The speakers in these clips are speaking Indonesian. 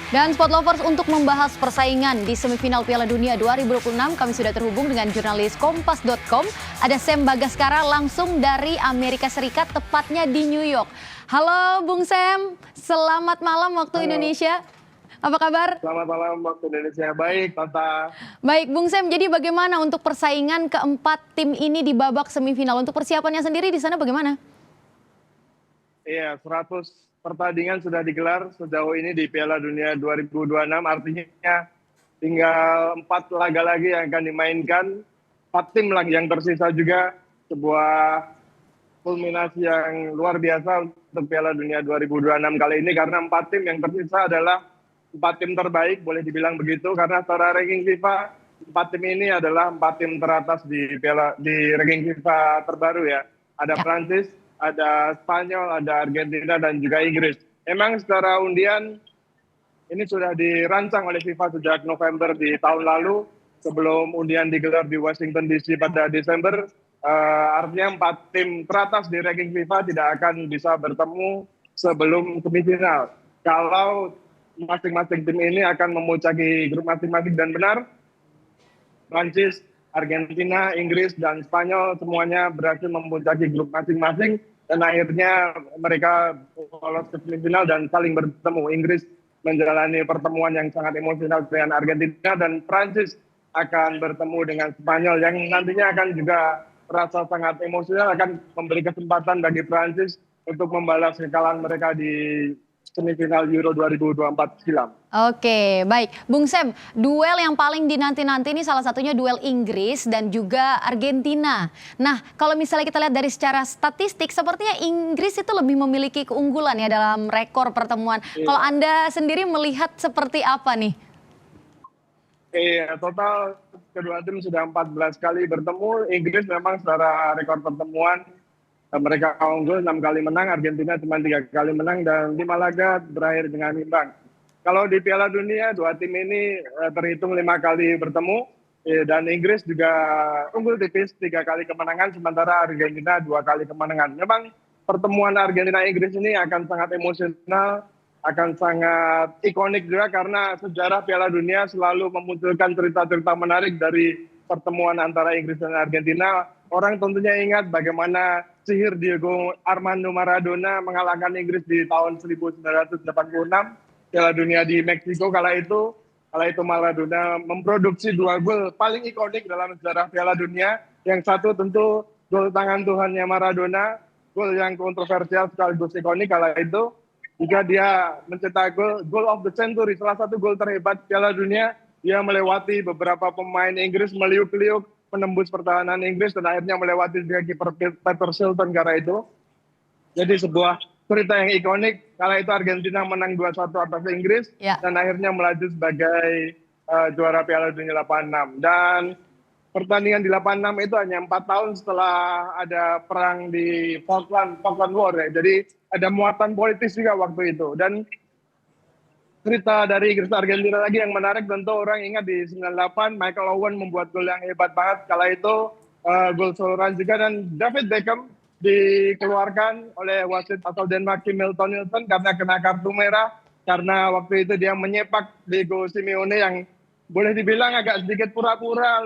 Dan Sport Lovers, untuk membahas persaingan di semifinal Piala Dunia 2026, kami sudah terhubung dengan jurnalis Kompas.com. Ada Sam Bagaskara langsung dari Amerika Serikat, tepatnya di New York. Halo Bung Sam, selamat malam waktu Indonesia. Apa kabar? Selamat malam waktu Indonesia. Baik, Tata. Baik, Bung Sam, jadi bagaimana untuk persaingan keempat tim ini di babak semifinal? Untuk persiapannya sendiri di sana bagaimana? Iya, 100 pertandingan sudah digelar sejauh ini di Piala Dunia 2026. Artinya tinggal 4 laga lagi yang akan dimainkan. 4 tim lagi yang tersisa juga. Sebuah kulminasi yang luar biasa untuk Piala Dunia 2026 kali ini. Karena 4 tim yang tersisa adalah 4 tim terbaik, boleh dibilang begitu. Karena secara ranking FIFA, 4 tim ini adalah 4 tim teratas di ranking FIFA terbaru ya. Ada Prancis, ada Spanyol, ada Argentina, dan juga Inggris. Memang secara undian ini sudah dirancang oleh FIFA sejak November di tahun lalu, sebelum undian digelar di Washington DC pada Desember. Artinya 4 tim teratas di ranking FIFA tidak akan bisa bertemu sebelum semifinal. Kalau masing-masing tim ini akan memuncaki grup masing-masing, dan benar, Prancis, Argentina, Inggris, dan Spanyol semuanya berhasil memuncaki grup masing-masing, dan akhirnya mereka lolos ke semifinal dan saling bertemu. Inggris menjalani pertemuan yang sangat emosional dengan Argentina, dan Prancis akan bertemu dengan Spanyol yang nantinya akan juga terasa sangat emosional, akan memberi kesempatan bagi Prancis untuk membalas kekalahan mereka di semifinal Euro 2024 silam. Oke, baik. Bung Sam, duel yang paling dinanti-nanti ini salah satunya duel Inggris dan juga Argentina. Nah, kalau misalnya kita lihat dari secara statistik, sepertinya Inggris itu lebih memiliki keunggulan ya dalam rekor pertemuan. Kalau Anda sendiri melihat seperti apa nih? Iya, total kedua tim sudah 14 kali bertemu. Inggris memang secara rekor pertemuan mereka unggul 6 kali menang, Argentina cuma 3 kali menang, dan 5 laga berakhir dengan imbang. Kalau di Piala Dunia, 2 tim ini terhitung 5 kali bertemu, dan Inggris juga unggul tipis 3 kali kemenangan, sementara Argentina 2 kali kemenangan. Memang pertemuan Argentina-Inggris ini akan sangat emosional, akan sangat ikonik juga, karena sejarah Piala Dunia selalu memunculkan cerita-cerita menarik dari pertemuan antara Inggris dan Argentina. Orang tentunya ingat bagaimana sihir Diego Armando Maradona mengalahkan Inggris di tahun 1986 Piala Dunia di Meksiko. Kala itu Maradona memproduksi 2 gol paling ikonik dalam sejarah Piala Dunia. Yang satu tentu gol tangan Tuhannya Maradona, gol yang kontroversial sekaligus ikonik kala itu. Juga dia mencetak gol of the century, salah satu gol terhebat Piala Dunia. Dia melewati beberapa pemain Inggris, meliuk-liuk menembus pertahanan Inggris, dan akhirnya melewati juga kiper Peter Shilton kala itu. Jadi sebuah cerita yang ikonik. Kala itu Argentina menang 2-1 atas Inggris, dan akhirnya melaju sebagai juara Piala Dunia 86. Dan pertandingan di 86 itu hanya 4 tahun setelah ada perang di Falkland War ya. Jadi ada muatan politis juga waktu itu. Dan cerita dari Inggris Argentina lagi yang menarik, tentu orang ingat di 98 Michael Owen membuat gol yang hebat banget kala itu, gol soloran juga, dan David Beckham dikeluarkan oleh wasit asal Denmark Milton Nielsen karena kena kartu merah, karena waktu itu dia menyepak Diego Simeone yang boleh dibilang agak sedikit pura-pura,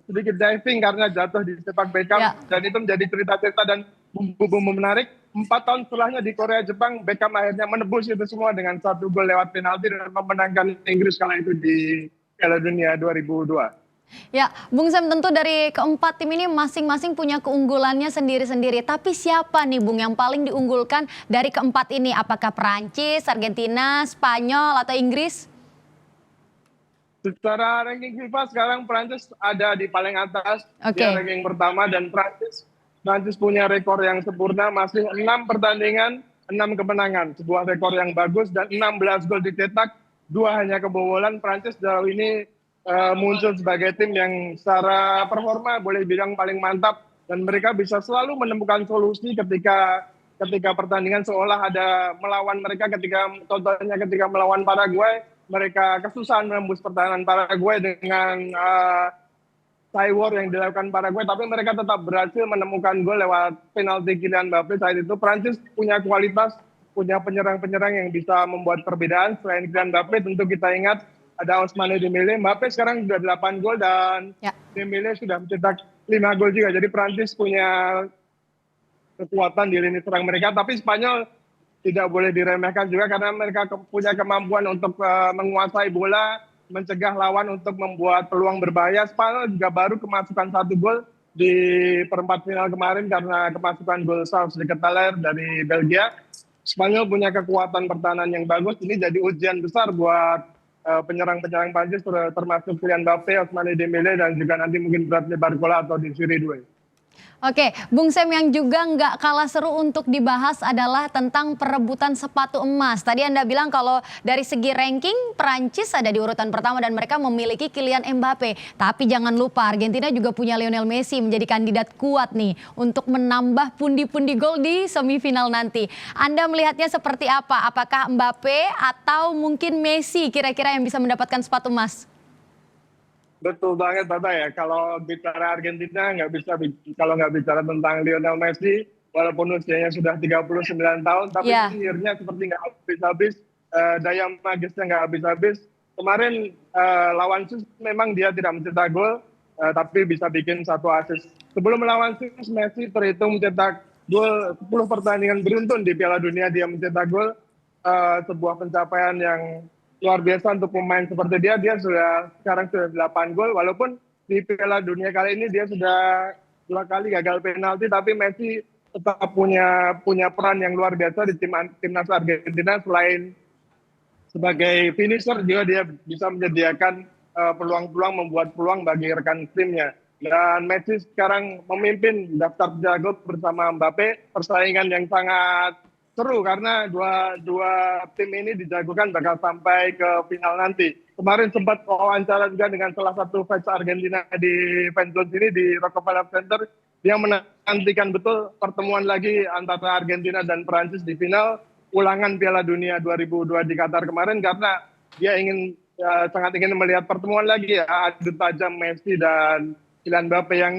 sedikit diving karena jatuh di sepak Beckham. Dan itu menjadi cerita-cerita dan bumbu-bumbu menarik. 4 tahun setelahnya di Korea Jepang, Beckham akhirnya menebus itu semua dengan 1 gol lewat penalti dan memenangkan Inggris kala itu di Piala Dunia 2002. Ya, Bung Sam, tentu dari keempat tim ini masing-masing punya keunggulannya sendiri-sendiri. Tapi siapa nih Bung yang paling diunggulkan dari keempat ini? Apakah Perancis, Argentina, Spanyol, atau Inggris? Secara ranking FIFA sekarang Perancis ada di paling atas, dia ranking pertama, dan Perancis punya rekor yang sempurna, masih 6 pertandingan, 6 kemenangan. Sebuah rekor yang bagus, dan 16 gol dicetak, 2 hanya kebobolan. Perancis jauh ini muncul sebagai tim yang secara performa boleh bilang paling mantap, dan mereka bisa selalu menemukan solusi ketika pertandingan seolah ada melawan mereka. Contohnya ketika melawan Paraguay, mereka kesusahan menembus pertahanan Paraguay dengan tie war yang dilakukan Paraguay, tapi mereka tetap berhasil menemukan gol lewat penalti Kylian Mbappe. Saat itu Prancis punya kualitas punya penyerang-penyerang yang bisa membuat perbedaan. Selain Kylian Mbappe tentu kita ingat ada Ousmane Dembele. Mbappe sekarang sudah 8 gol dan Ya. Dembele sudah mencetak 5 gol juga. Jadi Prancis punya kekuatan di lini serang mereka, tapi Spanyol tidak boleh diremehkan juga karena mereka punya kemampuan untuk menguasai bola, mencegah lawan untuk membuat peluang berbahaya. Spanyol juga baru kemasukan 1 gol di perempat final kemarin karena kemasukan gol Charles de Ketelaere dari Belgia. Spanyol punya kekuatan pertahanan yang bagus. Ini jadi ujian besar buat penyerang-penyerang Prancis termasuk Kylian Mbappe, Ousmane Dembele dan juga nanti mungkin Bradley Barcola atau Desiree Doué. Oke, Bung Sam, yang juga nggak kalah seru untuk dibahas adalah tentang perebutan sepatu emas. Tadi Anda bilang kalau dari segi ranking Prancis ada di urutan pertama dan mereka memiliki Kylian Mbappe. Tapi jangan lupa Argentina juga punya Lionel Messi menjadi kandidat kuat nih untuk menambah pundi-pundi gol di semifinal nanti. Anda melihatnya seperti apa? Apakah Mbappe atau mungkin Messi kira-kira yang bisa mendapatkan sepatu emas? Betul banget Tata ya, kalau bicara Argentina kalau nggak bicara tentang Lionel Messi, walaupun usianya sudah 39 tahun, tapi sihirnya seperti nggak habis-habis, daya magisnya nggak habis-habis. Kemarin lawan Swiss memang dia tidak mencetak gol, tapi bisa bikin 1 assist. Sebelum melawan Swiss, Messi terhitung mencetak gol 10 pertandingan beruntun di Piala Dunia dia mencetak gol, sebuah pencapaian yang luar biasa untuk pemain seperti dia. Dia sekarang sudah 8 gol, walaupun di Piala Dunia kali ini dia sudah 2 kali gagal penalti, tapi Messi tetap punya peran yang luar biasa di timnas Argentina. Selain sebagai finisher juga dia bisa menyediakan peluang-peluang, membuat peluang bagi rekan timnya. Dan Messi sekarang memimpin daftar jago bersama Mbappe, persaingan yang sangat seru karena dua tim ini dijagokan bakal sampai ke final nanti. Kemarin sempat wawancara juga dengan salah satu fans Argentina di fanzone ini di Rockefeller Center. Dia menantikan betul pertemuan lagi antara Argentina dan Prancis di final ulangan Piala Dunia 2002 di Qatar kemarin karena dia sangat ingin melihat pertemuan lagi ya, adu tajam Messi dan Kylian Mbappe. Yang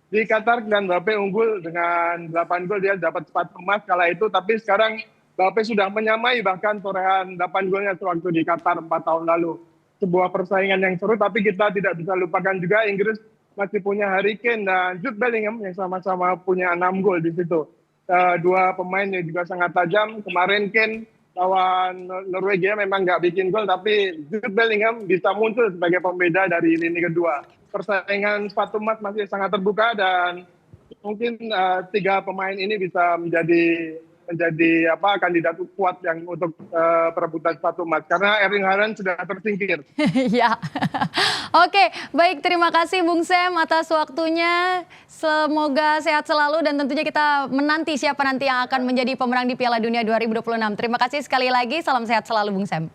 di Qatar Kylian Mbappe unggul dengan 8 gol, dia dapat sepatu emas kala itu, tapi sekarang Mbappe sudah menyamai bahkan torehan 8 golnya sewaktu di Qatar 4 tahun lalu. Sebuah persaingan yang seru, tapi kita tidak bisa lupakan juga Inggris masih punya Harry Kane dan Jude Bellingham yang sama-sama punya 6 gol di situ. Dua pemain yang juga sangat tajam. Kemarin Kane lawan Norwegia memang nggak bikin gol, tapi Jude Bellingham bisa muncul sebagai pembeda dari lini kedua. Persaingan sepatu emas masih sangat terbuka dan mungkin 3 pemain ini bisa menjadi kandidat kuat yang untuk perebutan sepatu emas karena Erling Haaland sudah tersingkir. Ya. Oke, baik, terima kasih Bung Sam atas waktunya. Semoga sehat selalu dan tentunya kita menanti siapa nanti yang akan menjadi pemenang di Piala Dunia 2026. Terima kasih sekali lagi, salam sehat selalu Bung Sam.